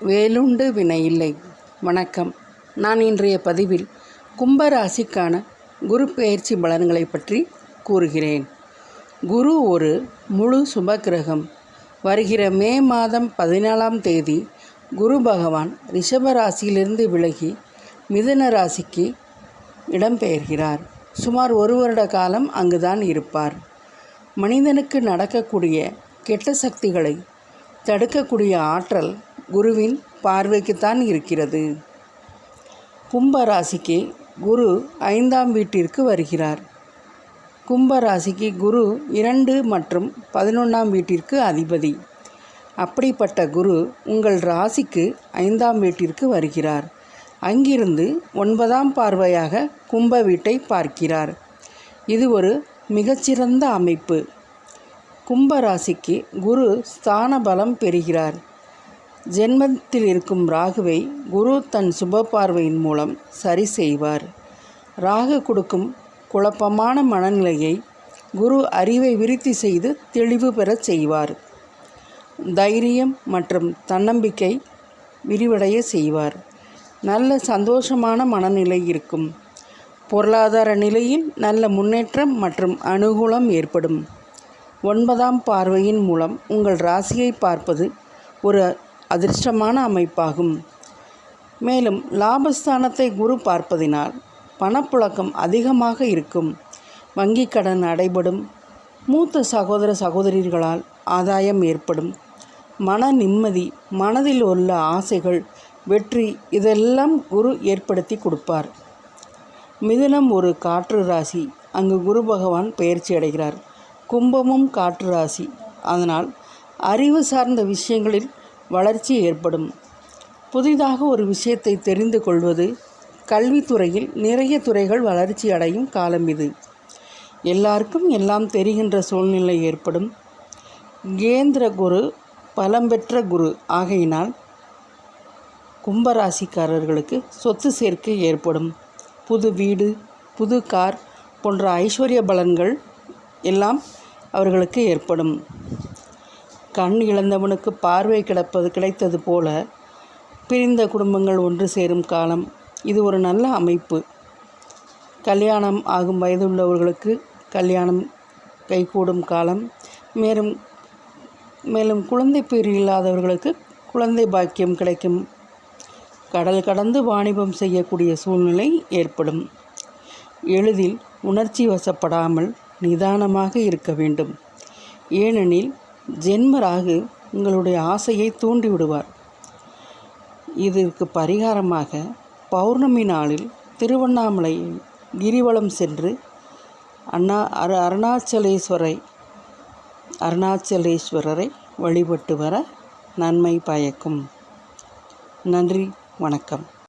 வேலுண்டு வினையில்லை. வணக்கம். நான் இன்றைய பதிவில் கும்பராசிக்கான குரு பெயர்ச்சி பலன்களை பற்றி கூறுகிறேன். குரு ஒரு முழு சுபக்கிரகம். வருகிற மே மாதம் 14ஆம் தேதி குரு பகவான் ரிஷபராசியிலிருந்து விலகி மிதுன ராசிக்கு இடம்பெயர்கிறார். சுமார் 1 வருட காலம் அங்குதான் இருப்பார். மனிதனுக்கு நடக்கக்கூடிய கெட்ட சக்திகளை தடுக்கக்கூடிய ஆற்றல் குருவின் பார்வைக்குத்தான் இருக்கிறது. கும்பராசிக்கு குரு 5ஆம் வீட்டிற்கு வருகிறார். கும்பராசிக்கு குரு 2 மற்றும் 11ஆம் வீட்டிற்கு அதிபதி. அப்படிப்பட்ட குரு உங்கள் ராசிக்கு 5ஆம் வீட்டிற்கு வருகிறார். அங்கிருந்து 9ஆம் பார்வையாக கும்ப வீட்டை பார்க்கிறார். இது ஒரு மிகச்சிறந்த அமைப்பு. கும்பராசிக்கு குரு ஸ்தான பலம் பெறுகிறார். ஜென்மத்தில் இருக்கும் ராகுவை குரு தன் சுப பார்வையின் மூலம் சரி செய்வார். ராகு கொடுக்கும் குழப்பமான மனநிலையை குரு அறிவை விருத்தி செய்து தெளிவு பெறச் செய்வார். தைரியம் மற்றும் தன்னம்பிக்கை விரிவடைய செய்வார். நல்ல சந்தோஷமான மனநிலை இருக்கும். பொருளாதார நிலையில் நல்ல முன்னேற்றம் மற்றும் அனுகூலம் ஏற்படும். 9ஆம் பார்வையின் மூலம் உங்கள் ராசியை பார்ப்பது ஒரு அதிர்ஷ்டமான அமைப்பாகும். மேலும் லாபஸ்தானத்தை குரு பார்ப்பதினால் பணப்புழக்கம் அதிகமாக இருக்கும். வங்கி கடன் அடைபடும். மூத்த சகோதர சகோதரிகளால் ஆதாயம் ஏற்படும். மன நிம்மதி, மனதில் உள்ள ஆசைகள், வெற்றி இதெல்லாம் குரு ஏற்படுத்தி கொடுப்பார். மிதுனம் ஒரு காற்று ராசி. அங்கு குரு பகவான் பெயர்ச்சி அடைகிறார். கும்பமும் காற்று ராசி. அதனால் அறிவு சார்ந்த விஷயங்களில் வளர்ச்சி ஏற்படும். புதிதாக ஒரு விஷயத்தை தெரிந்து கொள்வது, கல்வித்துறையில் நிறைய துறைகள் வளர்ச்சி அடையும் காலம் இது. எல்லாருக்கும் எல்லாம் தெரிகின்ற சூழ்நிலை ஏற்படும். கேந்திர குரு பலம் பெற்ற குரு ஆகையினால் கும்பராசிக்காரர்களுக்கு சொத்து சேர்க்கை ஏற்படும். புது வீடு, புது கார் போன்ற ஐஸ்வர்ய பலன்கள் எல்லாம் அவர்களுக்கு ஏற்படும். கண் இழந்தவனுக்கு பார்வை கிடைத்தது போல பிரிந்த குடும்பங்கள் ஒன்று சேரும் காலம். இது ஒரு நல்ல அமைப்பு. கல்யாணம் ஆகும் வயதுள்ளவர்களுக்கு கல்யாணம் கைகூடும் காலம். மேலும் குழந்தை பேறு இல்லாதவர்களுக்கு குழந்தை பாக்கியம் கிடைக்கும். கடல் கடந்து வாணிபம் செய்யக்கூடிய சூழ்நிலை ஏற்படும். எளிதில் உணர்ச்சி வசப்படாமல் நிதானமாக இருக்க வேண்டும். ஏனெனில் ஜென்மராகு உங்களுடைய ஆசையை தூண்டிவிடுவார். இதற்கு பரிகாரமாக பௌர்ணமி நாளில் திருவண்ணாமலையில் கிரிவலம் சென்று அருணாச்சலேஸ்வரரை வழிபட்டு வர நன்மை பயக்கும். நன்றி, வணக்கம்.